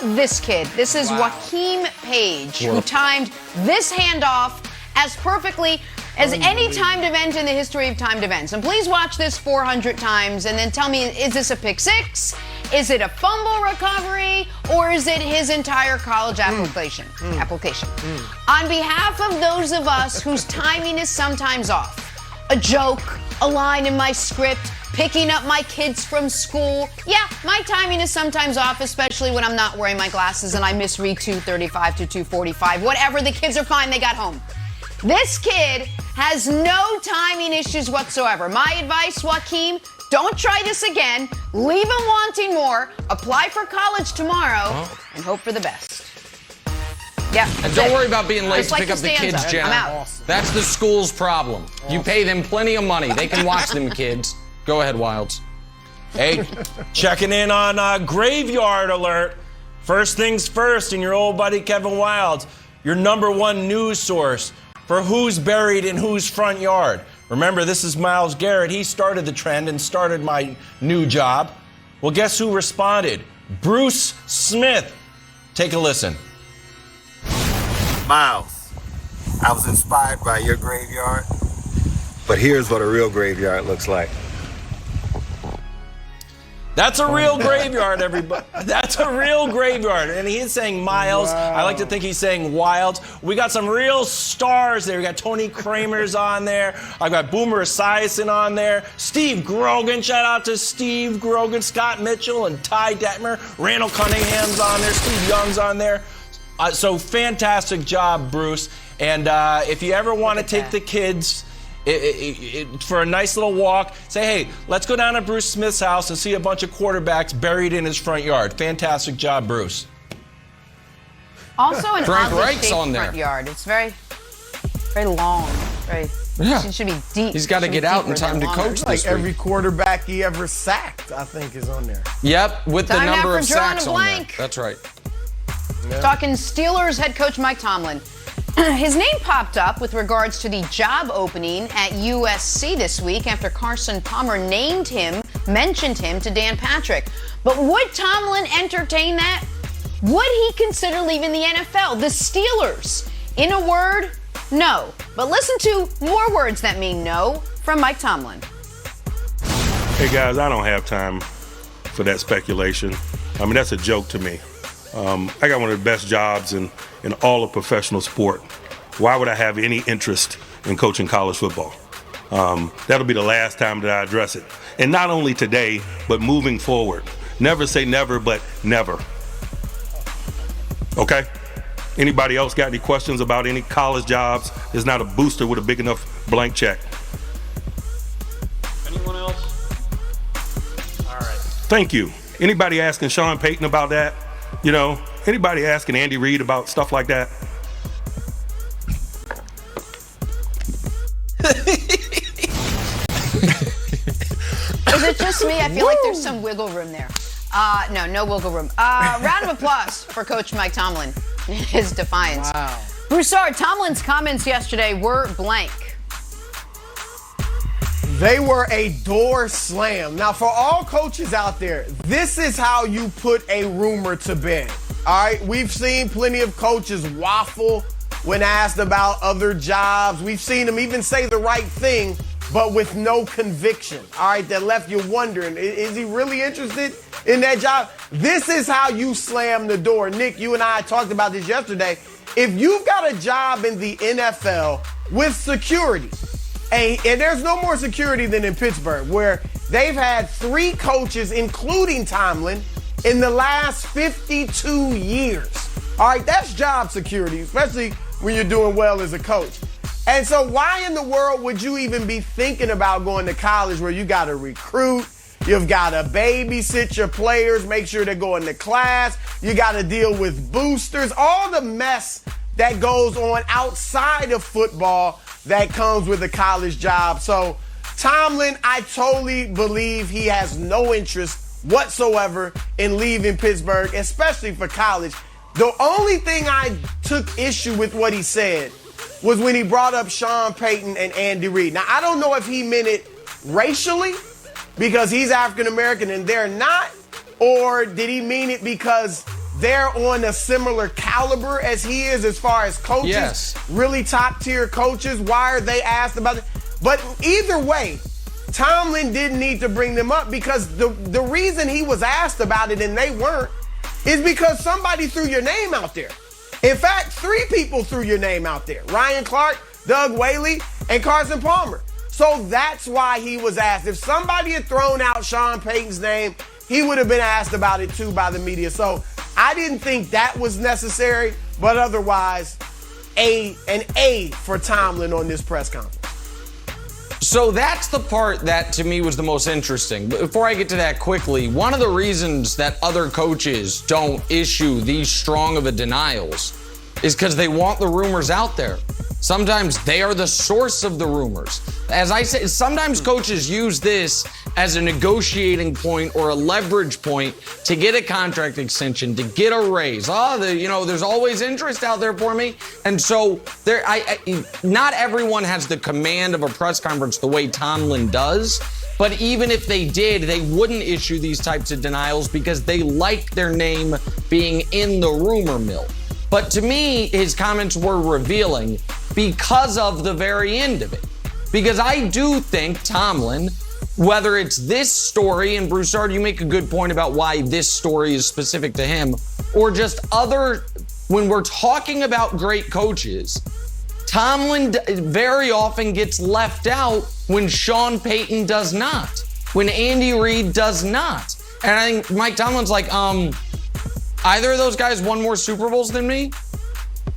this kid. This is Joaquim Page, who timed this handoff as perfectly as any timed event in the history of timed events. And please watch this 400 times and then tell me, is this a pick six? Is it a fumble recovery? Or is it his entire college application? On behalf of those of us whose timing is sometimes off, a joke, a line in my script, picking up my kids from school. Yeah, my timing is sometimes off, especially when I'm not wearing my glasses and I misread 235 to 245. Whatever, the kids are fine, they got home. This kid has no timing issues whatsoever. My advice, Joaquim, don't try this again. Leave him wanting more. Apply for college tomorrow and hope for the best. Yeah. And don't worry about being late to pick up the kids, Jen. I'm out. That's the school's problem. You pay them plenty of money. They can watch them kids. Go ahead, Wilds. Hey, checking in on Graveyard Alert. First things first, and your old buddy Kevin Wilds, your #1 news source for who's buried in whose front yard. Remember, this is Myles Garrett. He started the trend and started my new job. Well, guess who responded? Bruce Smith. Take a listen. Myles, I was inspired by your graveyard, but here's what a real graveyard looks like. That's a real graveyard, everybody. That's a real graveyard. And he is saying Myles. I like to think he's saying Wilds. We got some real stars there. We got Tony Kramer's on there. I've got Boomer Esiason on there. Steve Grogan. Shout out to Steve Grogan, Scott Mitchell, and Ty Detmer. Randall Cunningham's on there. Steve Young's on there. So fantastic job, Bruce. And if you ever want to take the kids for a nice little walk, say, hey, let's go down to Bruce Smith's house and see a bunch of quarterbacks buried in his front yard. Fantastic job, Bruce. Also an Frank oddly Reich's shaped on there. front yard. It's very, very long. It should be deep. He's got to get out in time to coach Like this week. every quarterback he ever sacked, I think, is on there. Yep, with the Time now number for of drawing sacks a on there. blank. That's right. Talking Steelers head coach Mike Tomlin. His name popped up with regards to the job opening at USC this week after Carson Palmer mentioned him to Dan Patrick. But would Tomlin entertain that? Would he consider leaving the NFL? The Steelers? In a word, no. But listen to more words that mean no from Mike Tomlin. Hey guys, I don't have time for that speculation. I mean, that's a joke to me. I got one of the best jobs in all of professional sport. Why would I have any interest in coaching college football? That'll be the last time that I address it. And not only today, but moving forward. Never say never, but never. Okay? Anybody else got any questions about any college jobs? There's not a booster with a big enough blank check. Anyone else? All right. Thank you. Anybody asking Sean Payton about that? You know, anybody asking Andy Reid about stuff like that? Is it just me? I feel like there's some wiggle room there. No wiggle room. Round of applause for Coach Mike Tomlin and his defiance. Wow. Broussard, Tomlin's comments yesterday were blank. They were a door slam. Now, for all coaches out there, this is how you put a rumor to bed. All right, we've seen plenty of coaches waffle when asked about other jobs. We've seen them even say the right thing, but with no conviction. All right, that left you wondering, is he really interested in that job? This is how you slam the door. Nick, you and I talked about this yesterday. If you've got a job in the NFL with security, and there's no more security than in Pittsburgh, where they've had 3 coaches, including Tomlin, in the last 52 years. All right, that's job security, especially when you're doing well as a coach. And so why in the world would you even be thinking about going to college where you got to recruit, you've got to babysit your players, make sure they're going to class, you got to deal with boosters, all the mess that goes on outside of football that comes with a college job. So Tomlin, I totally believe he has no interest whatsoever in leaving Pittsburgh, especially for college. The only thing I took issue with what he said was when he brought up Sean Payton and Andy Reid. Now, I don't know if he meant it racially because he's African American and they're not, or did he mean it because they're on a similar caliber as he is as far as coaches. Yes. Really top-tier coaches. Why are they asked about it? But either way, Tomlin didn't need to bring them up because the reason he was asked about it and they weren't is because somebody threw your name out there. In fact, 3 people threw your name out there. Ryan Clark, Doug Whaley, and Carson Palmer. So that's why he was asked. If somebody had thrown out Sean Payton's name, he would have been asked about it too by the media. So I didn't think that was necessary, but otherwise, an A for Tomlin on this press conference. So that's the part that to me was the most interesting. But before I get to that quickly, one of the reasons that other coaches don't issue these strong of a denials is because they want the rumors out there. Sometimes they are the source of the rumors. As I said, sometimes coaches use this as a negotiating point or a leverage point to get a contract extension, to get a raise. There's always interest out there for me. And so not everyone has the command of a press conference the way Tomlin does. But even if they did, they wouldn't issue these types of denials because they like their name being in the rumor mill. But to me, his comments were revealing because of the very end of it. Because I do think Tomlin, whether it's this story, and Broussard, you make a good point about why this story is specific to him, or just when we're talking about great coaches, Tomlin very often gets left out when Sean Payton does not, when Andy Reid does not. And I think Mike Tomlin's like, either of those guys won more Super Bowls than me?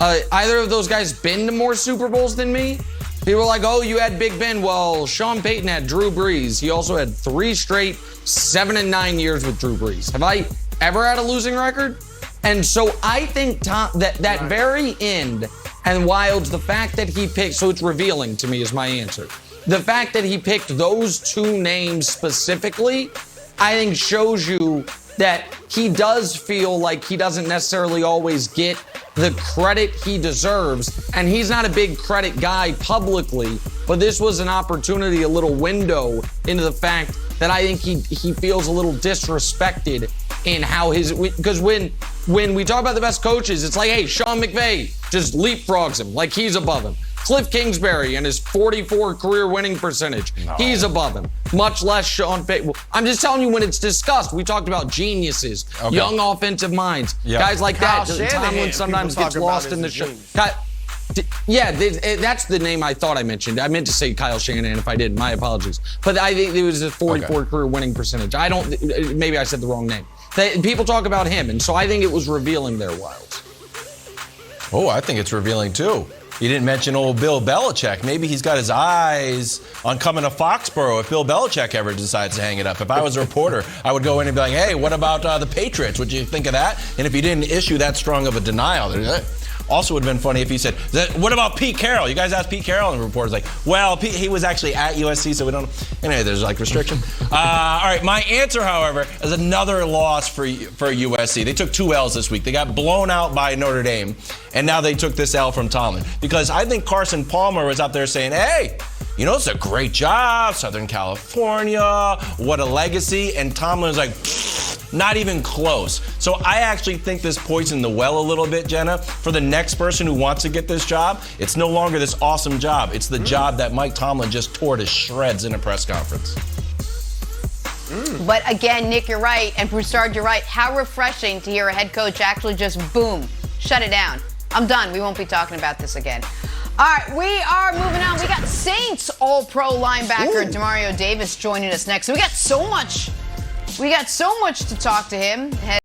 Either of those guys been to more Super Bowls than me? People are like, oh, you had Big Ben. Well, Sean Payton had Drew Brees. He also had 3 straight 7-9 years with Drew Brees. Have I ever had a losing record? And so I think that very end, and Wilds, the fact that he picked, so it's revealing to me is my answer. The fact that he picked those 2 names specifically, I think shows you that he does feel like he doesn't necessarily always get the credit he deserves. And he's not a big credit guy publicly, but this was an opportunity, a little window into the fact that I think he feels a little disrespected in how because when we talk about the best coaches, it's like, hey, Sean McVay just leapfrogs him like he's above him. Cliff Kingsbury and his 44 career winning percentage, he's above him. Much less Sean Payton. I'm just telling you when it's discussed. We talked about geniuses, young offensive minds, guys like Kyle that. Shanahan, Tomlin sometimes gets lost in the show. Yeah, that's the name I thought I mentioned. I meant to say Kyle Shanahan. If I didn't, my apologies. But I think it was a 44 career winning percentage. Maybe I said the wrong name. People talk about him, and so I think it was revealing there, Wilds. Oh, I think it's revealing too. You didn't mention old Bill Belichick. Maybe he's got his eyes on coming to Foxborough if Bill Belichick ever decides to hang it up. If I was a reporter, I would go in and be like, hey, what about the Patriots? Would you think of that? And if he didn't issue that strong of a denial, also would have been funny if he said, what about Pete Carroll? You guys asked Pete Carroll, and the reporter's like, well, he was actually at USC, so we don't know. Anyway, there's like restriction. All right, my answer, however, is another loss for USC. They took 2 L's this week. They got blown out by Notre Dame, and now they took this L from Tomlin. Because I think Carson Palmer was out there saying, hey, it's a great job, Southern California, what a legacy. And Tomlin was like, not even close. So I actually think this poisoned the well a little bit, Jenna. For the next person who wants to get this job, it's no longer this awesome job. It's the job that Mike Tomlin just tore to shreds in a press conference. But again, Nick, you're right, and Broussard, you're right. How refreshing to hear a head coach actually just, boom, shut it down. I'm done. We won't be talking about this again. All right, we are moving on. We got Saints All-Pro linebacker Demario Davis joining us next. So we got so much to talk to him.